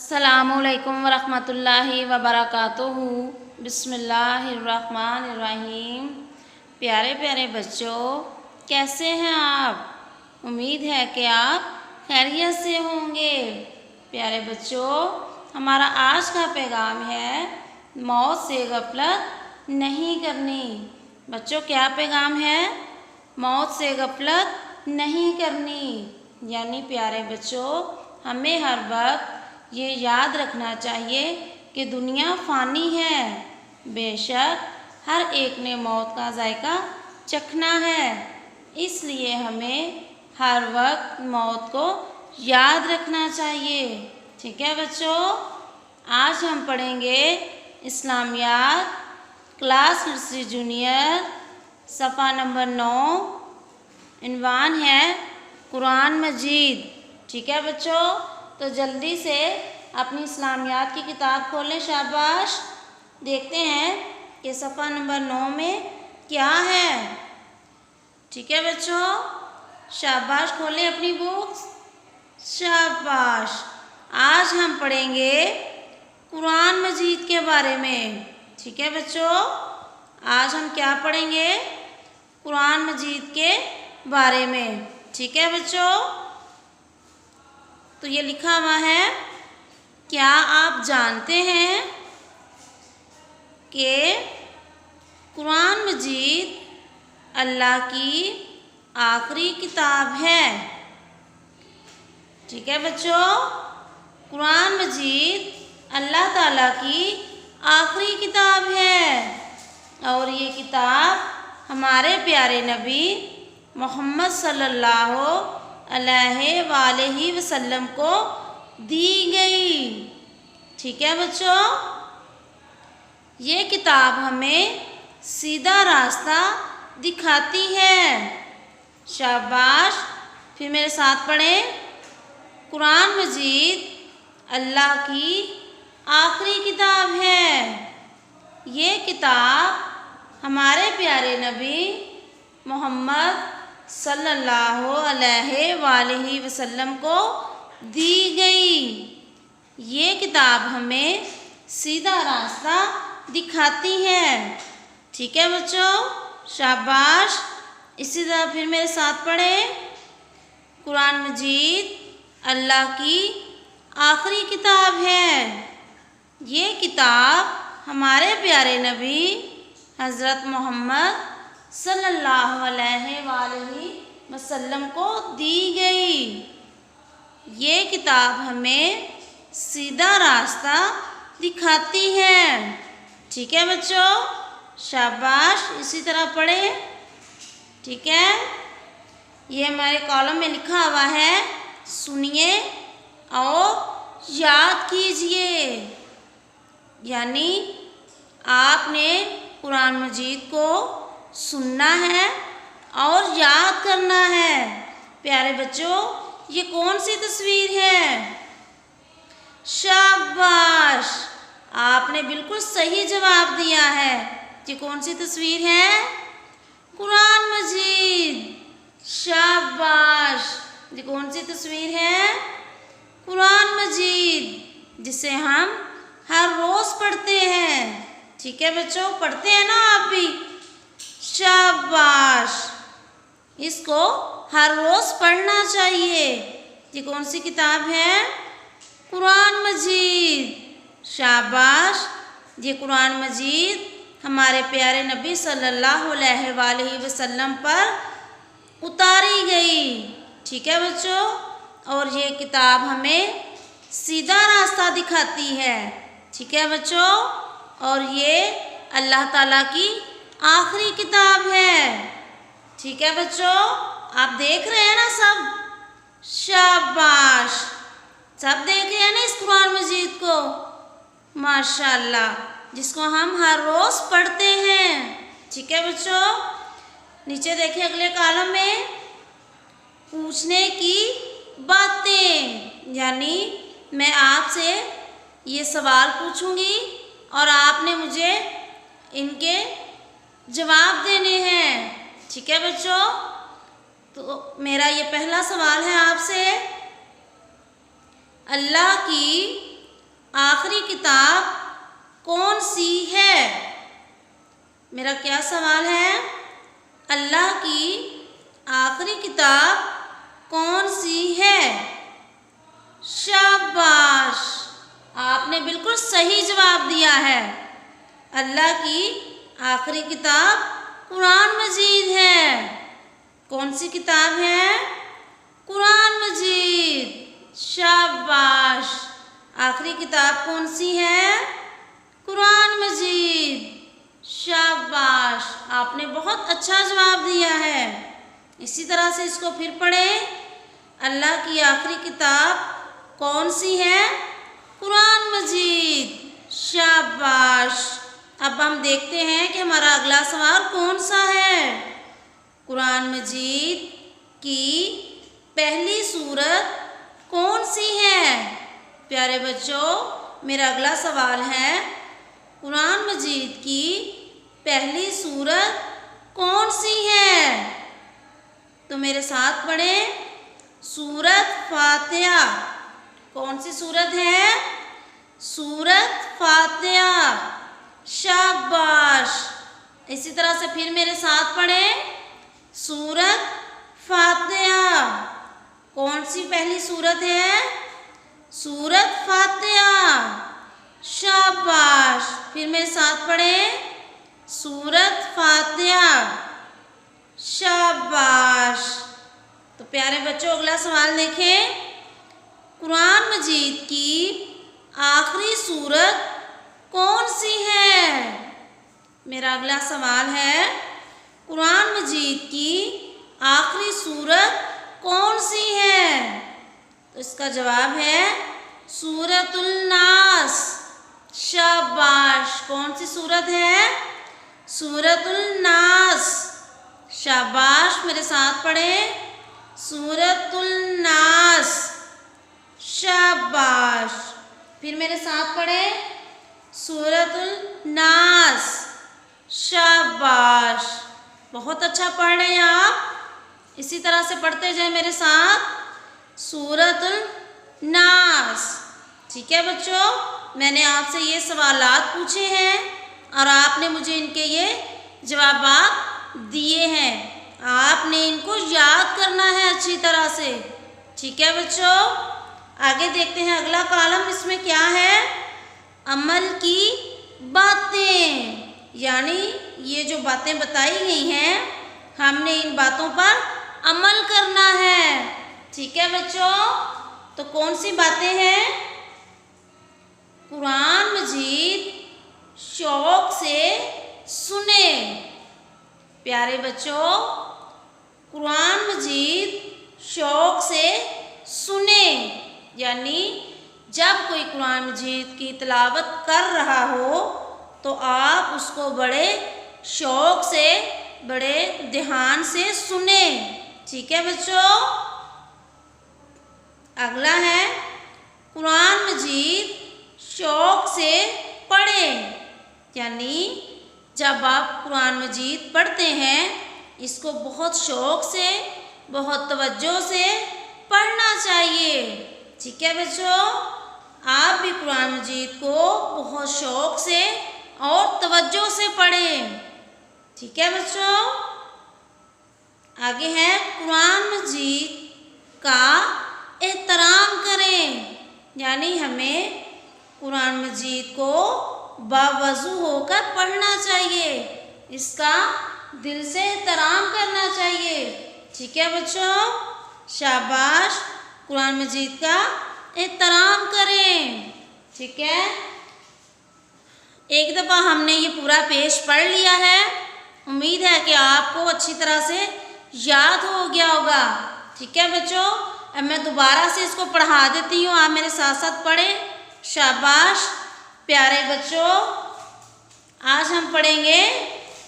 अस्सलामुअलैकुम वरहमतुल्लाहि वबरकातुहू। बिस्मिल्लाहिर्रहमानिर्रहीम। प्यारे प्यारे बच्चों, कैसे हैं आप? उम्मीद है कि आप खैरियत से होंगे। प्यारे बच्चों, हमारा आज का पैगाम है मौत से गफलत नहीं करनी। बच्चों, क्या पैगाम है? मौत से गफलत नहीं करनी। यानी प्यारे बच्चों, हमें हर वक्त ये याद रखना चाहिए कि दुनिया फ़ानी है। बेशक हर एक ने मौत का जायका चखना है, इसलिए हमें हर वक्त मौत को याद रखना चाहिए। ठीक है बच्चों, आज हम पढ़ेंगे इस्लामियात क्लास नर्सरी जूनियर सफ़ा नंबर 9। इन्वान है कुरान मजीद। ठीक है बच्चों, तो जल्दी से अपनी इस्लामियात की किताब खोलें। शाबाश, देखते हैं कि सफ़ा नंबर 9 में क्या है। ठीक है बच्चों, शाबाश, खोलें अपनी बुक्स। शाबाश, आज हम पढ़ेंगे कुरान मजीद के बारे में। ठीक है बच्चों, आज हम क्या पढ़ेंगे? कुरान मजीद के बारे में। ठीक है बच्चों, तो ये लिखा हुआ है, क्या आप जानते हैं कि कुरान मजीद अल्लाह की आखिरी किताब है? ठीक है बच्चों, कुरान मजीद अल्लाह ताला की आखिरी किताब है और ये किताब हमारे प्यारे नबी मोहम्मद सल्लल्लाहु अलैहि वसल्लम को दी गई। ठीक है बच्चों, ये किताब हमें सीधा रास्ता दिखाती है। शाबाश, फिर मेरे साथ पढ़ें। कुरान मजीद अल्लाह की आखिरी किताब है। ये किताब हमारे प्यारे नबी मोहम्मद सल्लल्लाहु अलैहि वसल्लम को दी गई। ये किताब हमें सीधा रास्ता दिखाती है। ठीक है बच्चों, शाबाश। इसी तरह फिर मेरे साथ पढ़ें। कुरान मजीद अल्लाह की आखिरी किताब है। ये किताब हमारे प्यारे नबी हज़रत मोहम्मद सल्लल्लाहु अलैहि वसल्लम को दी गई। ये किताब हमें सीधा रास्ता दिखाती है। ठीक है बच्चों, शाबाश। इसी तरह पढ़ें। ठीक है, ये हमारे कॉलम में लिखा हुआ है, सुनिए और याद कीजिए। यानी आपने कुरान मजीद को सुनना है और याद करना है। प्यारे बच्चों, ये कौन सी तस्वीर है? शाबाश, आपने बिल्कुल सही जवाब दिया है। ये कौन सी तस्वीर है? कुरान मजीद। शाबाश, ये कौन सी तस्वीर है? कुरान मजीद, जिसे हम हर रोज़ पढ़ते हैं। ठीक है बच्चों, पढ़ते हैं ना आप भी? शाबाश, इसको हर रोज़ पढ़ना चाहिए। ये कौन सी किताब है? कुरान मजीद। शाबाश, ये कुरान मजीद हमारे प्यारे नबी सल्लल्लाहु अलैहि वसल्लम पर उतारी गई। ठीक है बच्चों, और ये किताब हमें सीधा रास्ता दिखाती है। ठीक है बच्चों, और ये अल्लाह ताला की आखिरी किताब है। ठीक है बच्चों, आप देख रहे हैं ना सब? शाबाश, सब देख रहे हैं ना इस कुरान मजीद को? माशाल्लाह, जिसको हम हर रोज़ पढ़ते हैं। ठीक है बच्चों, नीचे देखिए अगले कॉलम में, पूछने की बातें। यानी मैं आपसे ये सवाल पूछूंगी और आपने मुझे इनके जवाब देने हैं। ठीक है बच्चों, तो मेरा ये पहला सवाल है आपसे, अल्लाह की मेरा क्या सवाल है? अल्लाह की आखिरी किताब कौन सी है? शाबाश, आपने बिल्कुल सही जवाब दिया है। अल्लाह की आखिरी किताब कुरान मजीद है। कौन सी किताब है? कुरान मजीद। शाबाश, आखिरी किताब कौन सी है? कुरान मजीद। शाबाश, आपने बहुत अच्छा जवाब दिया है। इसी तरह से इसको फिर पढ़ें। अल्लाह की आखिरी किताब कौन सी है? कुरान मजीद। शाबाश, अब हम देखते हैं कि हमारा अगला सवाल कौन सा है। कुरान मजीद की पहली सूरत कौन सी है? प्यारे बच्चों, मेरा अगला सवाल है, कुरान मजीद की पहली सूरत कौन सी है? तो मेरे साथ पढ़ें, सूरत फातिहा। कौन सी सूरत है? सूरत फातिहा। शाबाश, इसी तरह से फिर मेरे साथ पढ़ें, सूरत फातिहा। कौन सी पहली सूरत है? सूरत फातिहा। शाबाश, फिर मेरे साथ पढ़ें, सूरत फातिहा। शाबाश। तो प्यारे बच्चों, अगला सवाल देखें, कुरान मजीद की आखिरी सूरत कौन सी है? मेरा अगला सवाल है, कुरान मजीद की आखिरी सूरत कौन सी है? तो इसका जवाब है सूरतुल नास। शाबाश, कौन सी सूरत है? सूरतुल नास। शाबाश, मेरे साथ पढ़ें, सूरतुल नास। शाबाश, फिर मेरे साथ पढ़ें, सूरतुल नास। शाबाश, बहुत अच्छा पढ़ रहे हैं आप। इसी तरह से पढ़ते जाए मेरे साथ, सूरतुल नास। ठीक है बच्चों, मैंने आपसे ये सवालात पूछे हैं और आपने मुझे इनके ये जवाबात दिए हैं। आपने इनको याद करना है अच्छी तरह से। ठीक है बच्चों, आगे देखते हैं अगला कॉलम, इसमें क्या है? अमल की बातें, यानी ये जो बातें बताई गई हैं, हमने इन बातों पर अमल करना है। ठीक है बच्चों, तो कौन सी बातें हैं? कुरान मजीद शौक से सुने। प्यारे बच्चों, कुरान मजीद शौक से सुने, यानी जब कोई कुरान मजीद की तिलावत कर रहा हो तो आप उसको बड़े शौक से, बड़े ध्यान से सुने। ठीक है बच्चों, अगला है, कुरान मजीद शौक से पढ़ें, यानी जब आप कुरान मजीद पढ़ते हैं, इसको बहुत शौक से, बहुत तवज्जो से पढ़ना चाहिए। ठीक है बच्चों, आप भी कुरान मजीद को बहुत शौक से और तवज्जो से पढ़ें। ठीक है बच्चों, आगे है, कुरान मजीद का एहतराम करें, यानी हमें कुरान मजीद को बावजू होकर पढ़ना चाहिए, इसका दिल से एहतराम करना चाहिए। ठीक है बच्चों, शाबाश, कुरान मजीद का एहतराम करें। ठीक है, एक दफ़ा हमने ये पूरा पेज पढ़ लिया है, उम्मीद है कि आपको अच्छी तरह से याद हो गया होगा। ठीक है बच्चों, अब मैं दोबारा से इसको पढ़ा देती हूँ, आप मेरे साथ साथ पढ़ें। शाबाश। प्यारे बच्चों, आज हम पढ़ेंगे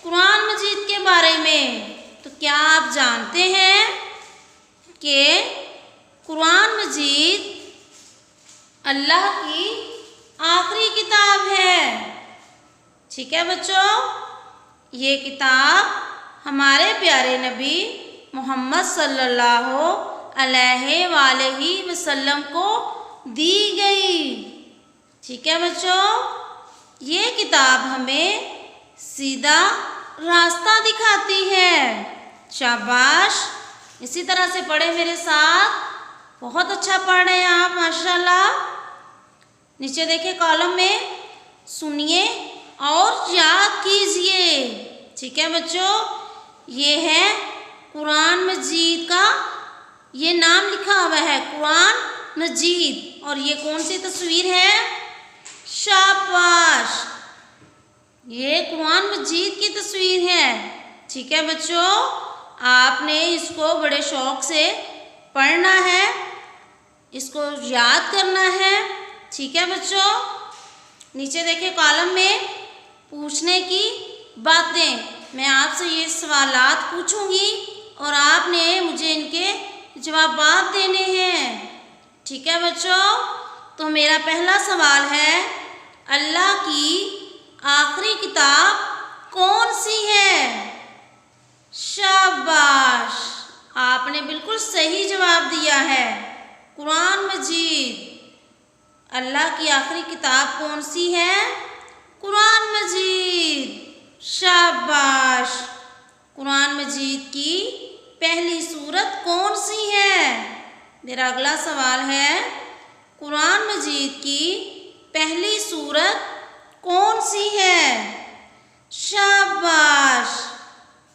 कुरान मजीद के बारे में। तो क्या आप जानते हैं कि कुरान मजीद अल्लाह की आखिरी किताब है? ठीक है बच्चों, ये किताब हमारे प्यारे नबी मोहम्मद सल्लल्लाहु अलैहि वसल्लम को दी गई। ठीक है बच्चों, ये किताब हमें सीधा रास्ता दिखाती है। शाबाश, इसी तरह से पढ़े मेरे साथ। बहुत अच्छा पढ़ रहे हैं आप माशाल्लाह। नीचे देखिए कॉलम में, सुनिए और याद कीजिए। ठीक है बच्चों, ये है कुरान मजीद का, ये नाम लिखा हुआ है कुरान मजीद। और ये कौन सी तस्वीर है? शाबाश, ये कुरान मजीद की तस्वीर है। ठीक है बच्चों, आपने इसको बड़े शौक से पढ़ना है, इसको याद करना है। ठीक है बच्चों, नीचे देखिए कॉलम में पूछने की बातें। मैं आपसे ये सवालात पूछूंगी और आपने मुझे इनके जवाब देने हैं। ठीक है बच्चों, तो मेरा पहला सवाल है, अल्लाह की आखिरी किताब कौन सी है? शाबाश, आपने बिल्कुल सही जवाब दिया है, कुरान मजीद। अल्लाह की आखिरी किताब कौन सी है? कुरान मजीद। शाबाश, कुरान मजीद की पहली सूरत कौन सी है? मेरा अगला सवाल है, कुरान मजीद की पहली सूरत कौन सी है? शाबाश,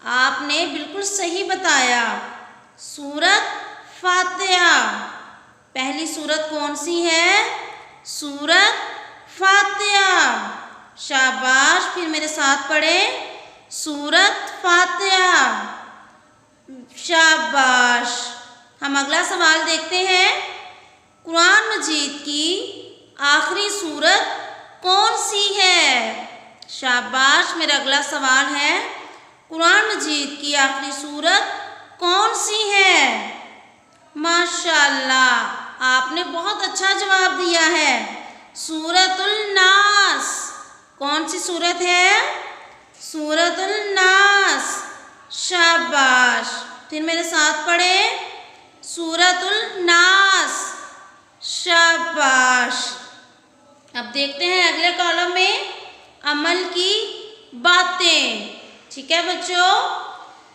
आपने बिल्कुल सही बताया, सूरत फातिहा। पहली सूरत कौन सी है? सूरत फातिहा। शाबाश, फिर मेरे साथ पढ़े, सूरत फातिहा। शाबाश। हम अगला सवाल देखते हैं, कुरान मजीद की आखिरी सूरत कौन सी है? शाबाश, मेरा अगला सवाल है, कुरान मजीद की आखिरी सूरत कौन सी है? माशाअल्लाह, आपने बहुत अच्छा जवाब दिया है, सूरतुल नास। कौन सी सूरत है? सूरतुल नास। शाबाश, फिर मेरे साथ पढ़े, सूरतुल नास। शाबाश। अब देखते हैं अगले कॉलम में, अमल की बातें। ठीक है बच्चों,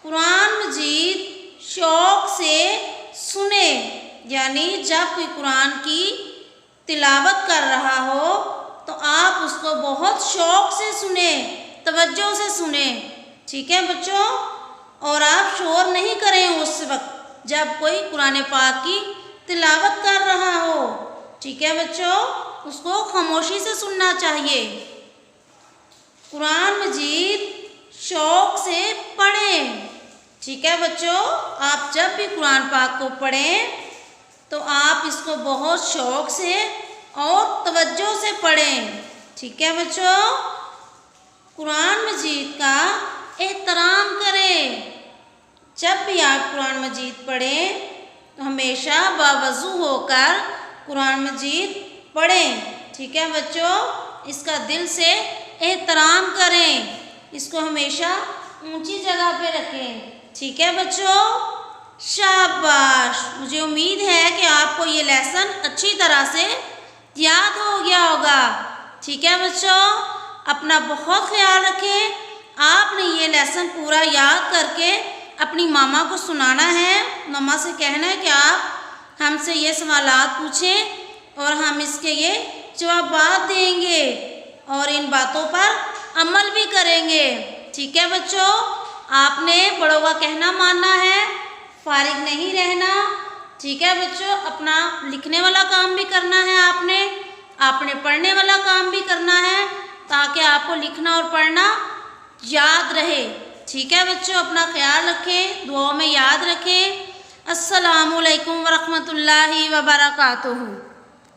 कुरान मजीद शौक से सुने, यानी जब कोई कुरान की तिलावत कर रहा हो तो आप उसको बहुत शौक से सुने, तवज्जो से सुने। ठीक है बच्चों, और आप शोर नहीं करें उस वक्त जब कोई कुरान पाक की तिलावत कर रहा हो। ठीक है बच्चों, उसको खामोशी से सुनना चाहिए। कुरान मजीद शौक से पढ़ें। ठीक है बच्चों, आप जब भी कुरान पाक को पढ़ें तो आप इसको बहुत शौक से और तवज्जो से पढ़ें। ठीक है बच्चों, कुरान मजीद का एहतराम करें। जब भी आप कुरान मजीद पढ़ें तो हमेशा बावज़ू होकर कुरान मजीद पढ़ें। ठीक है बच्चों, इसका दिल से एहतराम करें, इसको हमेशा ऊंची जगह पे रखें। ठीक है बच्चों, शाबाश। मुझे उम्मीद है कि आपको ये लेसन अच्छी तरह से याद हो गया होगा। ठीक है बच्चों, अपना बहुत ख्याल रखें। आपने ये लेसन पूरा याद करके अपनी मामा को सुनाना है। मामा से कहना है कि आप हमसे ये सवालात पूछें और हम इसके ये जवाब देंगे और इन बातों पर अमल भी करेंगे। ठीक है बच्चों, आपने बड़ों का कहना मानना है, फारिग नहीं रहना। ठीक है बच्चों, अपना लिखने वाला काम भी करना है, आपने पढ़ने वाला काम भी करना है, ताकि आपको लिखना और पढ़ना याद रहे। ठीक है बच्चों, अपना ख्याल रखें, दुआओं में याद रखें। अस्सलामु अलैकुम वरहमतुल्लाहि वबरकातुहू।